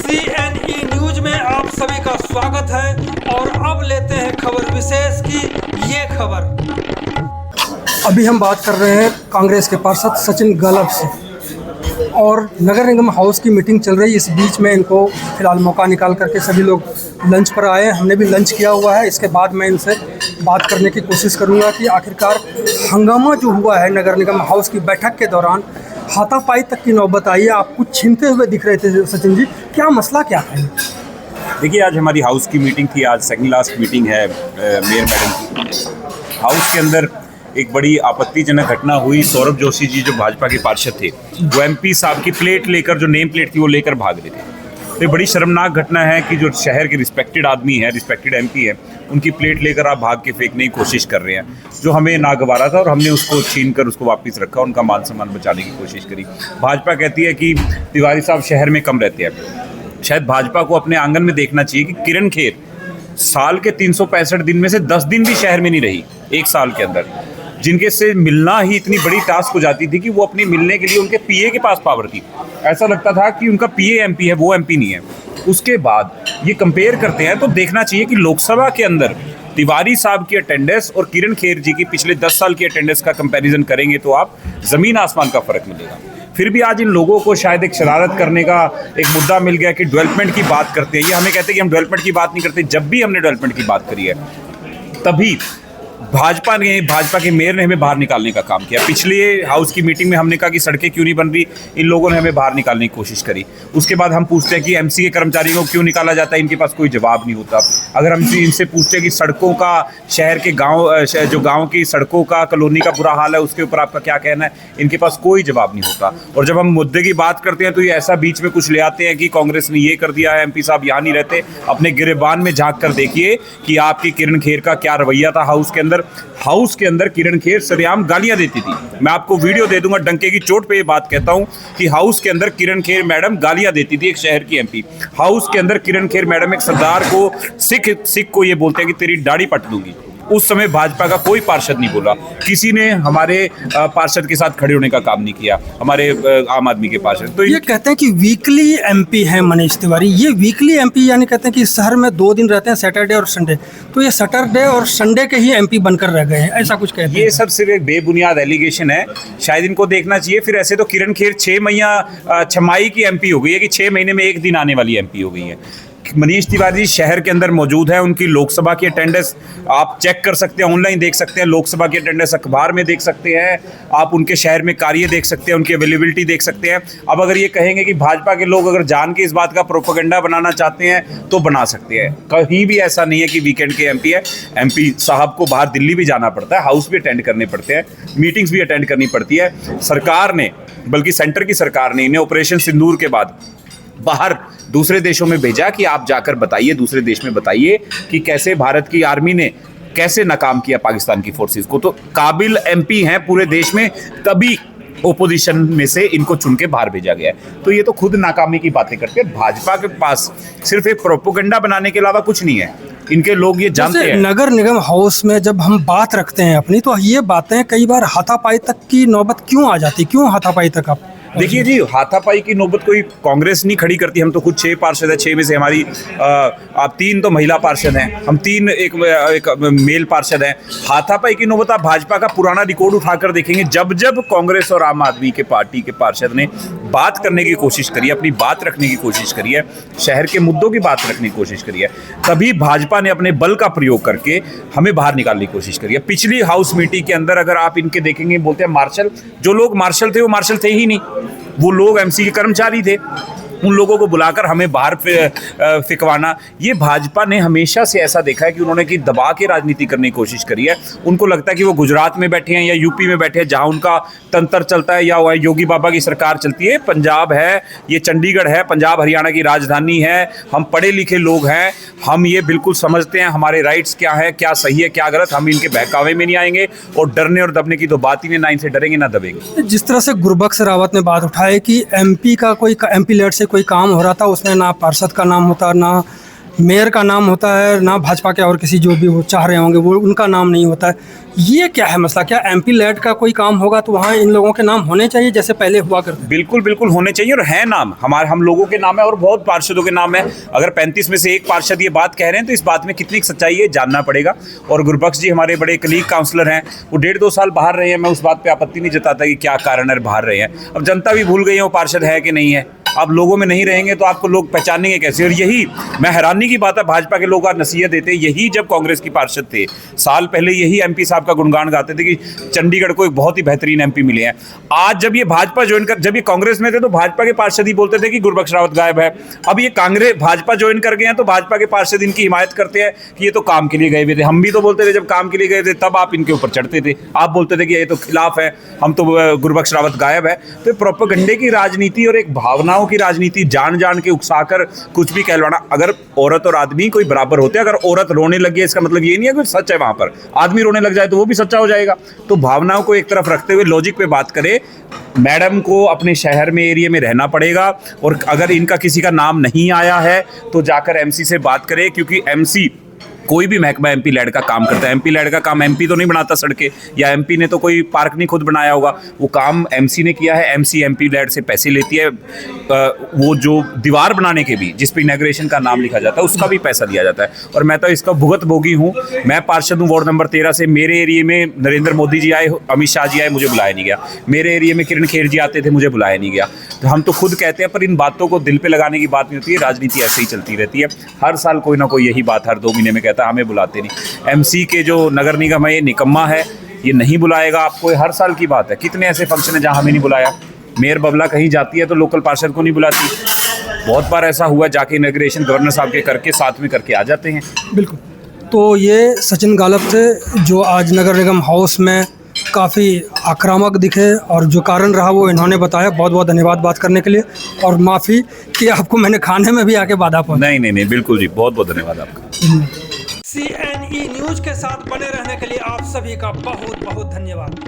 CNE news में आप सभी का स्वागत है और अब लेते हैं खबर विशेष की ये खबर। अभी हम बात कर रहे हैं कांग्रेस के पार्षद सचिन गहलोत से और नगर निगम हाउस की मीटिंग चल रही है। इस बीच में इनको फिलहाल मौका निकाल करके सभी लोग लंच पर आए हैं। हमने भी लंच किया हुआ है। इसके बाद मैं इनसे बात करने की कोशिश करूंगा कि आखिरकार हंगामा जो हुआ है नगर निगम हाउस की बैठक के दौरान हाथापाई तक की नौबत आई है। आप कुछ छीनते हुए दिख रहे थे सचिन जी, क्या मसला क्या है? देखिए, आज हमारी हाउस की मीटिंग थी। आज सेकंड लास्ट मीटिंग है मेयर मैडम की। हाउस के अंदर एक बड़ी आपत्तिजनक घटना हुई। सौरभ जोशी जी जो भाजपा के पार्षद थे, वो MP साहब की प्लेट लेकर, जो नेम प्लेट थी वो लेकर भाग रहे थे। तो ये बड़ी शर्मनाक घटना है कि जो शहर के रिस्पेक्टेड आदमी है, रिस्पेक्टेड MP है, उनकी प्लेट लेकर आप भाग के फेंकने की कोशिश कर रहे हैं, जो हमें नागवारा था और हमने उसको छीन कर उसको वापस रखा, उनका मान सम्मान बचाने की कोशिश करी। भाजपा कहती है कि तिवारी साहब शहर में कम रहते हैं। शायद भाजपा को अपने आंगन में देखना चाहिए कि किरण खेर साल के 365 दिन में से 10 दिन भी शहर में नहीं रही एक साल के अंदर, जिनके से मिलना ही इतनी बड़ी टास्क हो जाती थी कि वो अपनी मिलने के लिए उनके PA के पास पावर थी। ऐसा लगता था कि उनका PA MP है, वो MP नहीं है। उसके बाद ये कंपेयर करते हैं तो देखना चाहिए कि लोकसभा के अंदर तिवारी साहब की अटेंडेंस और किरण खेर जी की पिछले 10 साल की अटेंडेंस का कंपैरिजन करेंगे तो आप ज़मीन आसमान का फ़र्क मिलेगा। फिर भी आज इन लोगों को शायद एक शरारत करने का एक मुद्दा मिल गया कि डेवलपमेंट की बात करते हैं। ये हमें कहते हैं कि हम डेवलपमेंट की बात नहीं करते। जब भी हमने डेवलपमेंट की बात करी है तभी भाजपा के मेयर ने हमें बाहर निकालने का काम किया। पिछले हाउस की मीटिंग में हमने कहा कि सड़कें क्यों नहीं बन रही, इन लोगों ने हमें बाहर निकालने की कोशिश करी। उसके बाद हम पूछते हैं कि MC के कर्मचारियों को क्यों निकाला जाता है, इनके पास कोई जवाब नहीं होता। अगर हम इनसे पूछते हैं कि सड़कों का, शहर के जो गाँव की सड़कों का, कॉलोनी का बुरा हाल है, उसके ऊपर आपका क्या कहना है, इनके पास कोई जवाब नहीं होता। और जब हम मुद्दे की बात करते हैं तो ये ऐसा बीच में कुछ ले आते हैं कि कांग्रेस ने ये कर दिया है, MP साहब यहाँ नहीं रहते। अपने गिरेबान में झाँक कर देखिए कि आपकी किरण खेर का क्या रवैया था हाउस के अंदर। हाउस के अंदर किरण खेर सरेआम गालियां देती थी। मैं आपको वीडियो दे दूंगा, डंके की चोट पे ये बात कहता हूं कि हाउस के अंदर किरण खेर मैडम गालियां देती थी एक शहर की MP। हाउस के अंदर किरण खेर मैडम एक सरदार को, सिख को ये बोलते हैं कि तेरी दाढ़ी पट दूंगी। उस समय भाजपा का कोई पार्षद नहीं बोला, किसी ने हमारे पार्षद के साथ खड़े होने का काम नहीं किया, हमारे आम आदमी के पार्षद। तो ये कहते हैं कि वीकली MP है मनीष तिवारी। ये वीकली MP यानी कहते हैं कि शहर में 2 दिन रहते हैं, सैटरडे और संडे। तो ये सैटरडे और संडे के ही MP बनकर रह गए हैं, ऐसा कुछ कहते हैं। ये सब सिर्फ एक बेबुनियाद एलिगेशन है, शायद इनको देखना चाहिए। फिर ऐसे तो किरण खेर 6 छमाही की MP हो गई है कि 6 महीने में 1 दिन आने वाली MP हो गई है। मनीष तिवारी शहर के अंदर मौजूद है। उनकी लोकसभा की अटेंडेंस आप चेक कर सकते हैं, ऑनलाइन देख सकते हैं। लोकसभा की अटेंडेंस अखबार में देख सकते हैं आप, उनके शहर में कार्य देख सकते हैं, उनकी अवेलेबिलिटी देख सकते हैं। अब अगर ये कहेंगे कि भाजपा के लोग अगर जान के इस बात का प्रोपेगेंडा बनाना चाहते हैं तो बना सकते हैं। कहीं भी ऐसा नहीं है कि वीकेंड के MP है। MP साहब को बाहर दिल्ली भी जाना पड़ता है, हाउस भी अटेंड करने पड़ते हैं, मीटिंग्स भी अटेंड करनी पड़ती है। सरकार ने, बल्कि सेंटर की सरकार ने इन्हें ऑपरेशन सिंदूर के बाद बाहर दूसरे देशों में भेजा कि आप जाकर बताइए, दूसरे देश में बताइए कि कैसे भारत की आर्मी ने कैसे नाकाम किया पाकिस्तान की फोर्सेस को। तो काबिल MP हैं पूरे देश में, तभी ओपोजिशन में से इनको चुन के बाहर भेजा गया है। तो ये तो खुद नाकामी की बातें करते हैं। भाजपा के पास सिर्फ एक प्रोपेगेंडा बनाने के अलावा कुछ नहीं है। इनके लोग ये जानते हैं। नगर निगम हाउस में जब हम बात रखते हैं अपनी, तो ये बातें कई बार हाथापाई तक की नौबत क्यों आ जाती, क्यों हाथापाई तक? आप देखिए जी, हाथापाई की नौबत कोई कांग्रेस नहीं खड़ी करती। हम तो खुद 6 पार्षद है, 6 में से हमारी आप 3 तो महिला पार्षद हैं, हम 3 एक मेल पार्षद हैं। हाथापाई की नौबत आप भाजपा का पुराना रिकॉर्ड उठाकर देखेंगे। जब जब कांग्रेस और आम आदमी के पार्टी के पार्षद ने बात करने की कोशिश करी है, अपनी बात रखने की कोशिश करी है, शहर के मुद्दों की बात रखने की कोशिश करी है, तभी भाजपा ने अपने बल का प्रयोग करके हमें बाहर निकालने की कोशिश करी है। पिछली हाउस मीटिंग के अंदर अगर आप इनके देखेंगे, बोलते हैं मार्शल, जो लोग मार्शल थे वो मार्शल थे ही नहीं, वो लोग MC के कर्मचारी थे। उन लोगों को बुलाकर हमें बाहर फिकवाना, ये भाजपा ने हमेशा से ऐसा देखा है कि उन्होंने कि दबा के राजनीति करने की कोशिश करी है। उनको लगता है कि वो गुजरात में बैठे हैं या UP में बैठे हैं, जहां उनका तंत्र चलता है, या योगी बाबा की सरकार चलती है। पंजाब है, ये चंडीगढ़ है, पंजाब हरियाणा की राजधानी है। हम पढ़े लिखे लोग हैं, हम ये बिल्कुल समझते हैं हमारे राइट्स क्या है, क्या सही है, क्या गलत। हम इनके बहकावे में नहीं आएंगे और डरने और दबने की तो बात ही नहीं, ना इनसे डरेंगे ना दबेंगे। जिस तरह से गुरबख्श रावत ने बात उठाई कि MP का कोई MP लेट से कोई काम हो रहा था, उसमें ना पार्षद का नाम होता, ना मेयर का नाम होता है, ना भाजपा के और किसी जो भी वो चाह रहे होंगे वो उनका नाम नहीं होता है। ये क्या है मसला? क्या एमपी लैड का कोई काम होगा तो वहाँ इन लोगों के नाम होने चाहिए जैसे पहले हुआ करते? बिल्कुल बिल्कुल होने चाहिए, और है नाम हम लोगों के नाम है और बहुत पार्षदों के नाम है। अगर 35 में से एक पार्षद ये बात कह रहे हैं तो इस बात में कितनी सच्चाई है जानना पड़ेगा। और गुरबख्श जी हमारे बड़े कलीग काउंसलर हैं, वो 1.5-2 साल बाहर रहे हैं। मैं उस बात पे आपत्ति नहीं जताता कि क्या कारण है बाहर रहे हैं। अब जनता भी भूल गई है वो पार्षद है कि नहीं है। अब लोगों में नहीं रहेंगे तो आपको लोग पहचानेंगे कैसे? और यही मैं हैरानी की बात है, भाजपा के लोग आज नसीहत देते हैं, यही जब कांग्रेस की पार्षद थे साल पहले यही एमपी साहब का गुणगान गाते थे कि चंडीगढ़ को एक बहुत ही बेहतरीन एमपी मिले हैं। आज जब ये भाजपा ज्वाइन कर, जब ये कांग्रेस में थे तो भाजपा के पार्षद ही बोलते थे कि गुरबख्श रावत गायब है। अब ये कांग्रेस भाजपा ज्वाइन कर गए हैं तो भाजपा के पार्षद इनकी हिमायत करते हैं कि ये तो काम के लिए गए हुए थे। हम भी तो बोलते थे जब काम के लिए गए थे तब आप इनके ऊपर चढ़ते थे, आप बोलते थे कि ये तो खिलाफ है, हम तो गुरबख्श रावत गायब है। तो प्रोपेगेंडे की राजनीति और एक भावनाओं की राजनीति जान के उकसाकर कुछ भी कहलवाना। अगर औरत और आदमी कोई बराबर होते हैं, अगर औरत रोने लगी है इसका मतलब ये नहीं है कि सच है, वहां पर आदमी रोने लग जाए तो वो भी सच्चा हो जाएगा। तो भावनाओं को एक तरफ रखते हुए लॉजिक पे बात करें। मैडम को अपने शहर में एरिया में रहना पड़ेगा, और अगर इनका किसी का नाम नहीं आया है तो जाकर एमसी से बात करें, क्योंकि एमसी कोई भी महकमा एमपी लैड का काम करता है। एमपी लैड का काम एमपी तो नहीं बनाता सड़कें, या एमपी ने तो कोई पार्क नहीं खुद बनाया होगा, वो काम एमसी ने किया है। एमसी एमपी लैड से पैसे लेती है। वो जो दीवार बनाने के भी जिस पे इनॉग्रेशन का नाम लिखा जाता है उसका भी पैसा दिया जाता है। और मैं तो इसका भुगतभोगी हूँ। मैं पार्षद हूँ वार्ड नंबर 13 से। मेरे एरिया में नरेंद्र मोदी जी आए, अमित शाह जी आए, मुझे बुलाया नहीं गया। मेरे एरिया में किरण खेर जी आते थे, मुझे बुलाया नहीं गया। तो हम तो खुद कहते हैं, पर इन बातों को दिल पे लगाने की बात नहीं होती है। राजनीति ऐसे ही चलती रहती है। हर साल कोई ना कोई यही बात हर 2 महीने में कहता है हमें बुलाते नहीं। एमसी के जो नगर निगम है ये निकम्मा है, ये नहीं बुलाएगा आपको। हर साल की बात है। कितने ऐसे फंक्शन है जहां हमें नहीं बुलाया। मेयर बबला कहीं जाती है तो लोकल पार्षद को नहीं बुलाती। बहुत बार ऐसा हुआ, जाके इनॉग्रेशन गवर्नर साहब के करके साथ में करके आ जाते हैं। बिल्कुल। तो ये सचिन गालब थे जो आज नगर निगम हाउस में काफ़ी आक्रामक दिखे, और जो कारण रहा वो इन्होंने बताया। बहुत बहुत धन्यवाद बात करने के लिए, और माफ़ी कि आपको मैंने खाने में भी आके बाधा पहुंचा। नहीं बिल्कुल जी, बहुत बहुत धन्यवाद आपका। CNE न्यूज के साथ बने रहने के लिए आप सभी का बहुत बहुत धन्यवाद।